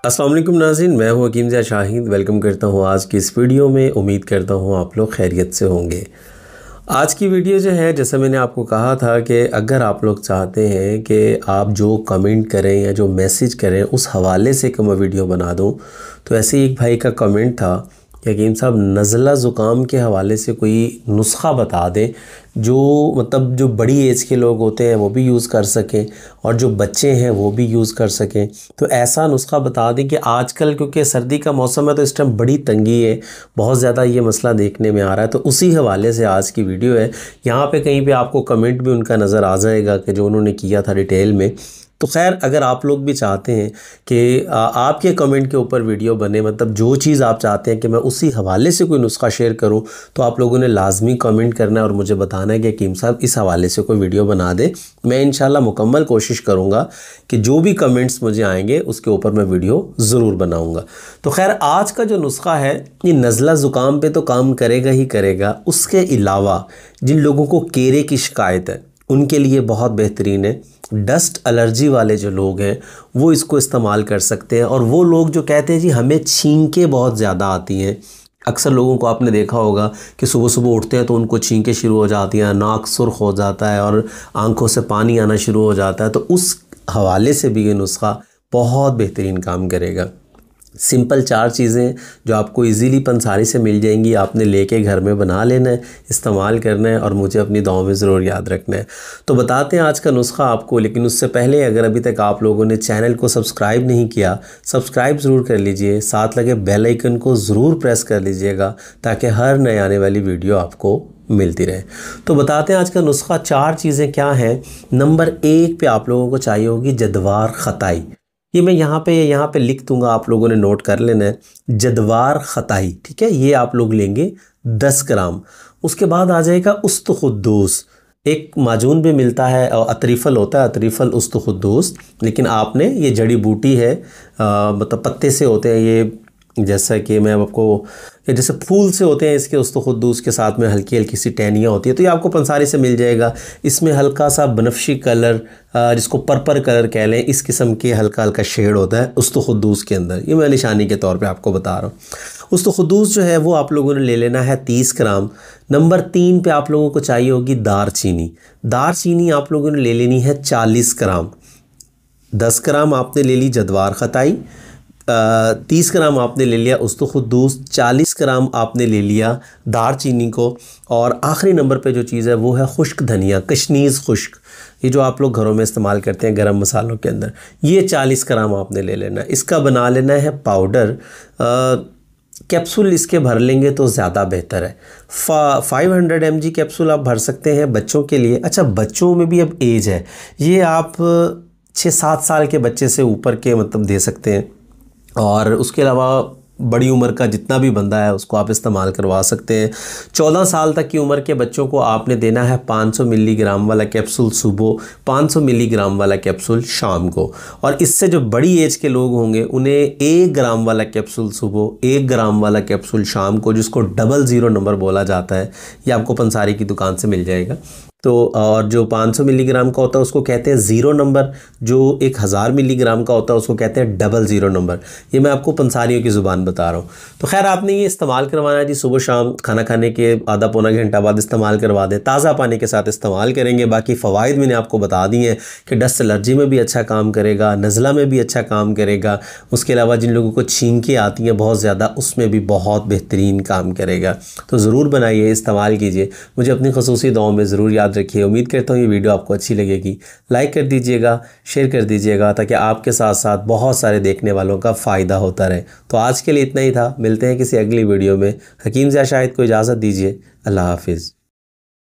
अस्सलाम वालेकुम नाज़रीन, मैं हूं हकीम ज़िया शाहिद। वेलकम करता हूं आज की इस वीडियो में। उम्मीद करता हूं आप लोग खैरियत से होंगे। आज की वीडियो जो है, जैसा मैंने आपको कहा था कि अगर आप लोग चाहते हैं कि आप जो कमेंट करें या जो मैसेज करें उस हवाले से कि मैं वीडियो बना दूं, तो ऐसे ही एक भाई का कमेंट था कि हकीम साहब नज़ला ज़ुकाम के हवाले से कोई नुस्खा बता दें जो मतलब जो बड़ी एज के लोग होते हैं वो भी यूज़ कर सकें और जो बच्चे हैं वो भी यूज़ कर सकें। तो ऐसा नुस्खा बता दें कि आजकल क्योंकि सर्दी का मौसम है तो इस टाइम बड़ी तंगी है, बहुत ज़्यादा ये मसला देखने में आ रहा है। तो उसी हवाले से आज की वीडियो है। यहाँ पे कहीं पे आपको कमेंट भी उनका नज़र आ जाएगा कि जो उन्होंने किया था डिटेल में। तो खैर, अगर आप लोग भी चाहते हैं कि आपके कमेंट के ऊपर वीडियो बने, मतलब जो चीज़ आप चाहते हैं कि मैं उसी हवाले से कोई नुस्खा शेयर करूं, तो आप लोगों ने लाजमी कमेंट करना है और मुझे बताना है कि हकीम साहब इस हवाले से कोई वीडियो बना दे। मैं इंशाल्लाह मुकम्मल कोशिश करूंगा कि जो भी कमेंट्स मुझे आएंगे उसके ऊपर मैं वीडियो ज़रूर बनाऊँगा। तो खैर, आज का जो नुस्खा है ये नज़ला ज़ुकाम पर तो काम करेगा ही करेगा, उसके अलावा जिन लोगों को केरे की शिकायत है उनके लिए बहुत बेहतरीन है। डस्ट एलर्जी वाले जो लोग हैं वो इसको इस्तेमाल कर सकते हैं। और वो लोग जो कहते हैं जी हमें छींकें बहुत ज़्यादा आती हैं, अक्सर लोगों को आपने देखा होगा कि सुबह सुबह उठते हैं तो उनको छींकें शुरू हो जाती हैं, नाक सुर्ख हो जाता है और आंखों से पानी आना शुरू हो जाता है। तो उस हवाले से भी ये नुस्खा बहुत बेहतरीन काम करेगा। सिंपल 4 चीज़ें जो आपको इजीली पंसारी से मिल जाएंगी, आपने लेके घर में बना लेना है, इस्तेमाल करना है और मुझे अपनी दुआओं में ज़रूर याद रखना है। तो बताते हैं आज का नुस्खा आपको, लेकिन उससे पहले अगर अभी तक आप लोगों ने चैनल को सब्सक्राइब नहीं किया, सब्सक्राइब ज़रूर कर लीजिए, साथ लगे बेल आइकन को ज़रूर प्रेस कर लीजिएगा ताकि हर नए आने वाली वीडियो आपको मिलती रहे। तो बताते हैं आज का नुस्खा। 4 चीज़ें क्या हैं। नंबर 1 पे आप लोगों को चाहिए होगी जद्वार खताई। ये मैं यहाँ पे लिख दूंगा, आप लोगों ने नोट कर लेना है। जद्वार खताई, ठीक है, ये आप लोग लेंगे 10 ग्राम। उसके बाद आ जाएगा उस्त खुद्दूस। एक माजून भी मिलता है और अतरीफल होता है, अतरीफल उस्त खुद्दूस, लेकिन आपने ये जड़ी बूटी है, मतलब पत्ते से होते हैं ये, जैसा कि मैं आपको, ये जैसे फूल से होते हैं इसके उस्त खुद्दूस के साथ में हल्की हल्की सी टहनियाँ होती है। तो ये आपको पंसारी से मिल जाएगा। इसमें हल्का सा बनफशी कलर, जिसको पर्पल कलर कह लें, इस किस्म के हल्का हल्का शेड होता है उस्त खुद्दूस के अंदर। ये मैं निशानी के तौर पे आपको बता रहा हूँ। उस्त खुद्दूस जो है वो आप लोगों ने ले लेना है 30 ग्राम। नंबर 3 पे आप लोगों को चाहिए होगी दारचीनी। दारचीनी आप लोगों ने ले लेनी है 40 ग्राम। 10 ग्राम आपने ले ली जद्वार खताई, 30 ग्राम आपने ले लिया उस्त खुद्दूस, 40 ग्राम आपने ले लिया दारचीनी को, और आखिरी नंबर पे जो चीज़ है वो है खुश्क धनिया, कशनीज़ खुश्क, ये जो आप लोग घरों में इस्तेमाल करते हैं गरम मसालों के अंदर। ये 40 ग्राम आपने ले लेना है। इसका बना लेना है पाउडर। कैप्सूल इसके भर लेंगे तो ज़्यादा बेहतर है। 500 mg कैप्सूल आप भर सकते हैं बच्चों के लिए। अच्छा, बच्चों में भी अब एज है, ये आप 6-7 साल के बच्चे से ऊपर के मतलब दे सकते हैं, और उसके अलावा बड़ी उम्र का जितना भी बंदा है उसको आप इस्तेमाल करवा सकते हैं। 14 साल तक की उम्र के बच्चों को आपने देना है 500 मिलीग्राम वाला कैप्सूल सुबह, 500 मिलीग्राम वाला कैप्सूल शाम को। और इससे जो बड़ी एज के लोग होंगे उन्हें 1 ग्राम वाला कैप्सूल सुबह, 1 ग्राम वाला कैप्सूल शाम को, जिसको 00 नंबर बोला जाता है। ये आपको पंसारी की दुकान से मिल जाएगा। तो और जो 500 मिलीग्राम का होता है उसको कहते हैं 0 नंबर, जो 1000 मिलीग्राम का होता है उसको कहते हैं 00 नंबर। ये मैं आपको पंसारियों की ज़ुबान बता रहा हूँ। तो खैर, आपने ये इस्तेमाल करवाना है जी सुबह शाम, खाना खाने के आधा पौना घंटा बाद इस्तेमाल करवा दें। ताज़ा पानी के साथ इस्तेमाल करेंगे। बाकी फ़वाइद मैंने आपको बता दिए हैं कि डस्ट एलर्जी में भी अच्छा काम करेगा, नज़ला में भी अच्छा काम करेगा। उसके अलावा जिन लोगों को छींकें आती हैं बहुत ज़्यादा, उसमें भी बहुत बेहतरीन काम करेगा। तो ज़रूर बनाइए, इस्तेमाल कीजिए। मुझे अपनी ख़ुसूसी दुआओं में ज़रूर याद रखिए। उम्मीद करता हूँ ये वीडियो आपको अच्छी लगेगी। लाइक कर दीजिएगा, शेयर कर दीजिएगा, ताकि आपके साथ साथ बहुत सारे देखने वालों का फ़ायदा होता रहे। तो आज के लिए इतना ही था। मिलते हैं किसी अगली वीडियो में। हकीम ज़िया शाहिद को इजाज़त दीजिए। अल्लाह हाफिज़।